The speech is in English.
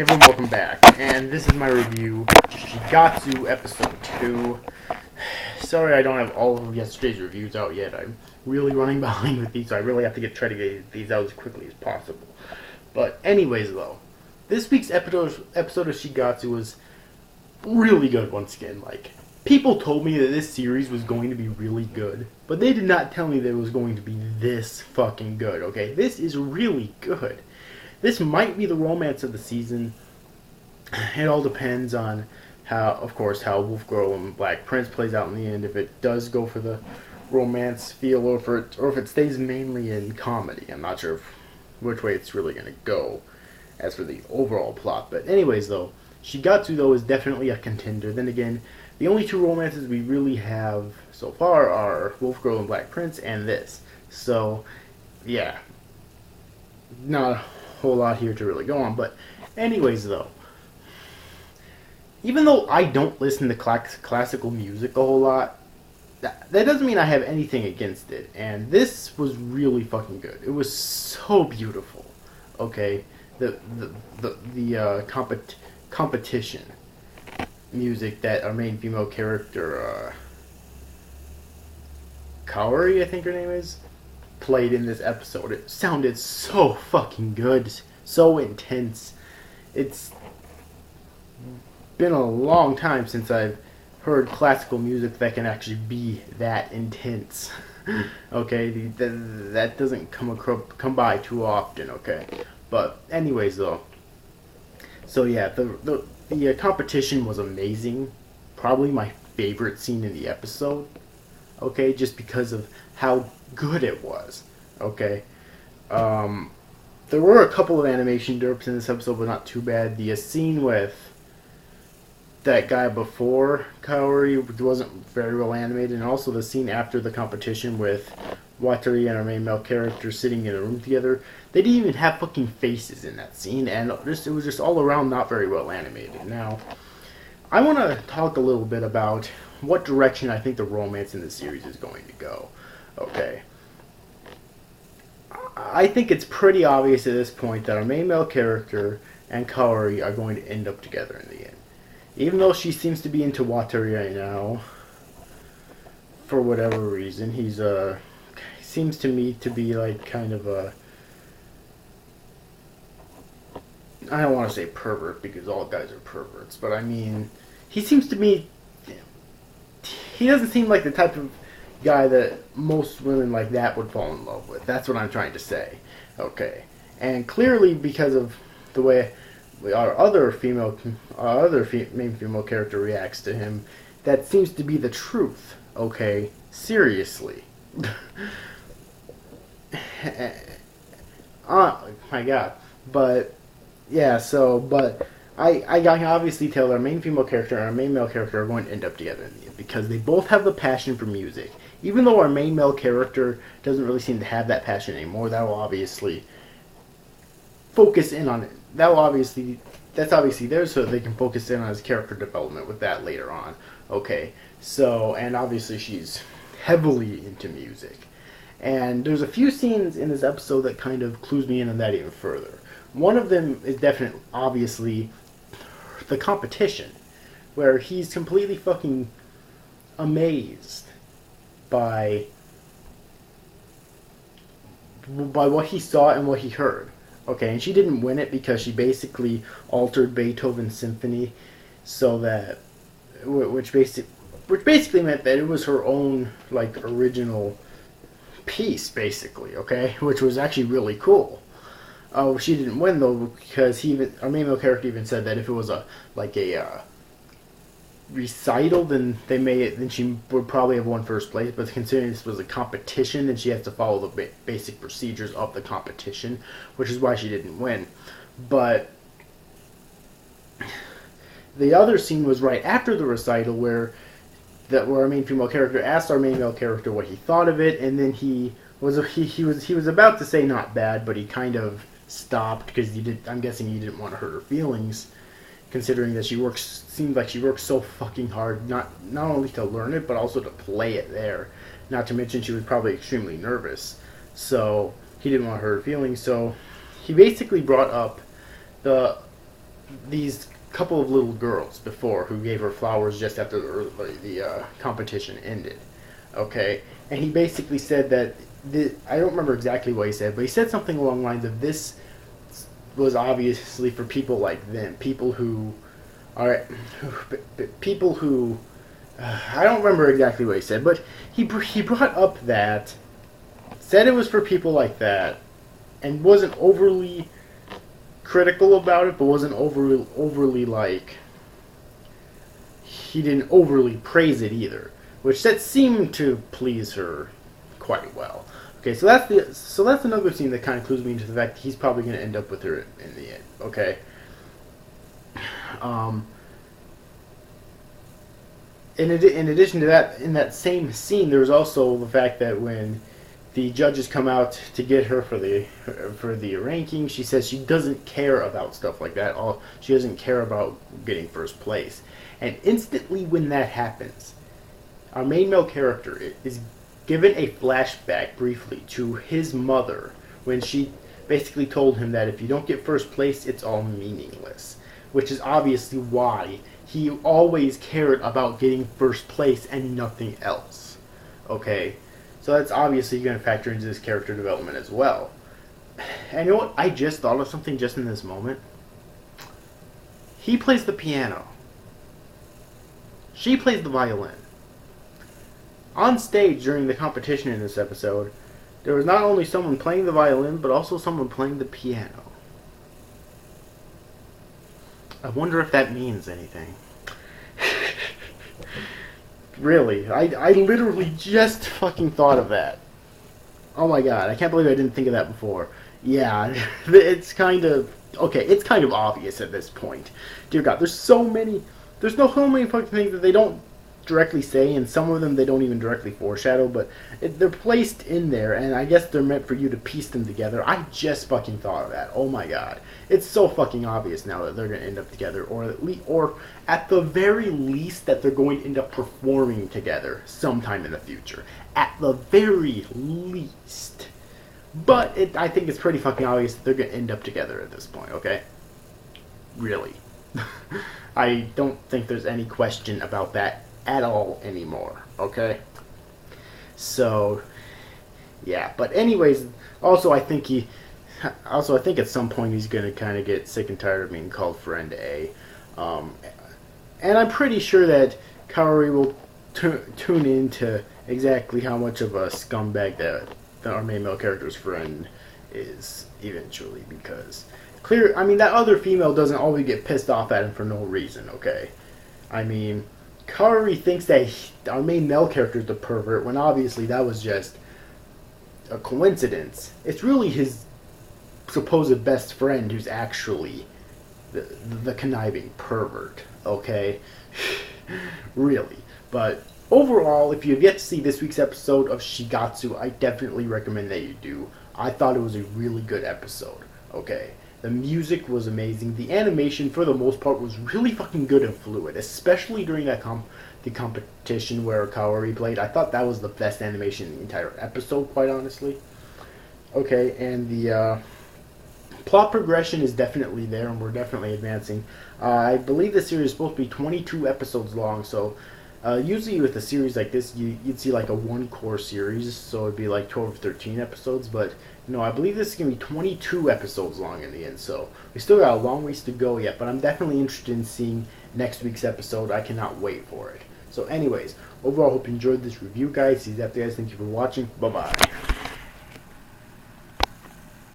Hey everyone, welcome back, and this is my review, Shigatsu Episode 2. Sorry I don't have all of yesterday's reviews out yet. I'm really running behind with these, so I really have to try to get these out as quickly as possible. But anyways though, this week's episode of Shigatsu was really good once again. Like, people told me that this series was going to be really good, but they did not tell me that it was going to be this fucking good, okay? This is really good. This might be the romance of the season. It all depends on how Wolf Girl and Black Prince plays out in the end. If it does go for the romance feel, or if it stays mainly in comedy. I'm not sure which way it's really gonna go as for the overall plot. But anyways, though, Shigatsu though is definitely a contender. Then again, the only two romances we really have so far are Wolf Girl and Black Prince, and this. So, yeah, not a whole lot here to really go on. But anyways though, even though I don't listen to classical music a whole lot, that doesn't mean I have anything against it. And this was really fucking good. It was so beautiful. Okay, the competition music that our main female character, Kaori, I think her name is, played in this episode. It sounded so fucking good, so intense. It's been a long time since I've heard classical music that can actually be that intense. Okay, that doesn't come by too often. Okay, but anyways though, so yeah, the competition was amazing. Probably my favorite scene in the episode. Okay, just because of how good it was. Okay, there were a couple of animation derps in this episode, but not too bad. The scene with that guy before Kaori wasn't very well animated, and also the scene after the competition with Watari and our main male character sitting in a room together. They didn't even have fucking faces in that scene, and it was just all around not very well animated. Now, I want to talk a little bit about what direction I think the romance in the series is going to go. Okay. I think it's pretty obvious at this point that our main male character and Kaori are going to end up together in the end. Even though she seems to be into Watari right now, for whatever reason, he seems to me to be like kind of a, I don't want to say pervert because all guys are perverts, but I mean, he seems to me, he doesn't seem like the type of guy that most women like that would fall in love with. That's what I'm trying to say. Okay. And clearly because of the way our main female character reacts to him, that seems to be the truth. Okay? Seriously. Oh my god. But yeah, but I can obviously tell our main female character and our main male character are going to end up together in the end, because they both have the passion for music. Even though our main male character doesn't really seem to have that passion anymore, that will obviously focus in on it. That's obviously there so that they can focus in on his character development with that later on. Okay, so, and obviously she's heavily into music. And there's a few scenes in this episode that kind of clues me in on that even further. One of them is definitely, obviously, the competition, where he's completely fucking amazed by what he saw and what he heard. Okay, and she didn't win it because she basically altered Beethoven's symphony so that, which basically meant that it was her own, like, original piece, basically, okay, which was actually really cool. Oh, she didn't win though because our main male character even said that if it was a recital, then she would probably have won first place. But considering this was a competition, then she has to follow the basic procedures of the competition, which is why she didn't win. But the other scene was right after the recital, where our main female character asked our main male character what he thought of it, and then he was about to say not bad, but he kind of stopped because I'm guessing he didn't want to hurt her feelings, considering that seems like she works so fucking hard, not only to learn it, but also to play it there. Not to mention she was probably extremely nervous. So he didn't want to hurt her feelings, so he basically brought up the these couple of little girls before who gave her flowers just after the competition ended. Okay, and he basically said that I don't remember exactly what he said, but he said something along the lines of this was obviously for people like them, people who are people who I don't remember exactly what he said, but he brought up that said it was for people like that, and wasn't overly critical about it, but wasn't overly like he didn't overly praise it either, which that seemed to please her quite well. Okay, so that's another scene that kind of clues me into the fact that he's probably going to end up with her in the end. Okay. In addition to that, in that same scene, there's also the fact that when the judges come out to get her for the ranking, she says she doesn't care about stuff like that. She doesn't care about getting first place. And instantly when that happens, our main male character is given a flashback briefly to his mother when she basically told him that if you don't get first place, it's all meaningless. Which is obviously why he always cared about getting first place and nothing else. Okay? So that's obviously going to factor into his character development as well. And you know what? I just thought of something just in this moment. He plays the piano. She plays the violin. On stage during the competition in this episode, there was not only someone playing the violin, but also someone playing the piano. I wonder if that means anything. Really, I literally just fucking thought of that. Oh my god, I can't believe I didn't think of that before. Yeah, it's kind of... Okay, it's kind of obvious at this point. Dear god, there's so many fucking things that they don't directly say, and some of them they don't even directly foreshadow, but they're placed in there, and I guess they're meant for you to piece them together. I just fucking thought of that. Oh my god. It's so fucking obvious now that they're going to end up together, or at the very least that they're going to end up performing together sometime in the future. At the very least. But I think it's pretty fucking obvious that they're going to end up together at this point, okay? Really. I don't think there's any question about that at all anymore, okay? So, yeah. But anyways, also I think at some point he's going to kind of get sick and tired of being called Friend A. And I'm pretty sure that Kaori will tune into exactly how much of a scumbag that our main male character's friend is eventually, because that other female doesn't always get pissed off at him for no reason, okay? I mean, Kaori thinks that our main male character is the pervert, when obviously that was just a coincidence. It's really his supposed best friend who's actually the conniving pervert, okay? Really. But overall, if you've yet to see this week's episode of Shigatsu, I definitely recommend that you do. I thought it was a really good episode, okay? The music was amazing. The animation, for the most part, was really fucking good and fluid, especially during that the competition where Kaori played. I thought that was the best animation in the entire episode, quite honestly. Okay, and the plot progression is definitely there, and we're definitely advancing. I believe the series is supposed to be 22 episodes long, so usually with a series like this, you'd see like a one-core series, so it'd be like 12 or 13 episodes, but no, I believe this is going to be 22 episodes long in the end, so we still got a long ways to go yet, but I'm definitely interested in seeing next week's episode. I cannot wait for it. So anyways, overall, I hope you enjoyed this review, guys. See you after, guys. Thank you for watching. Bye-bye.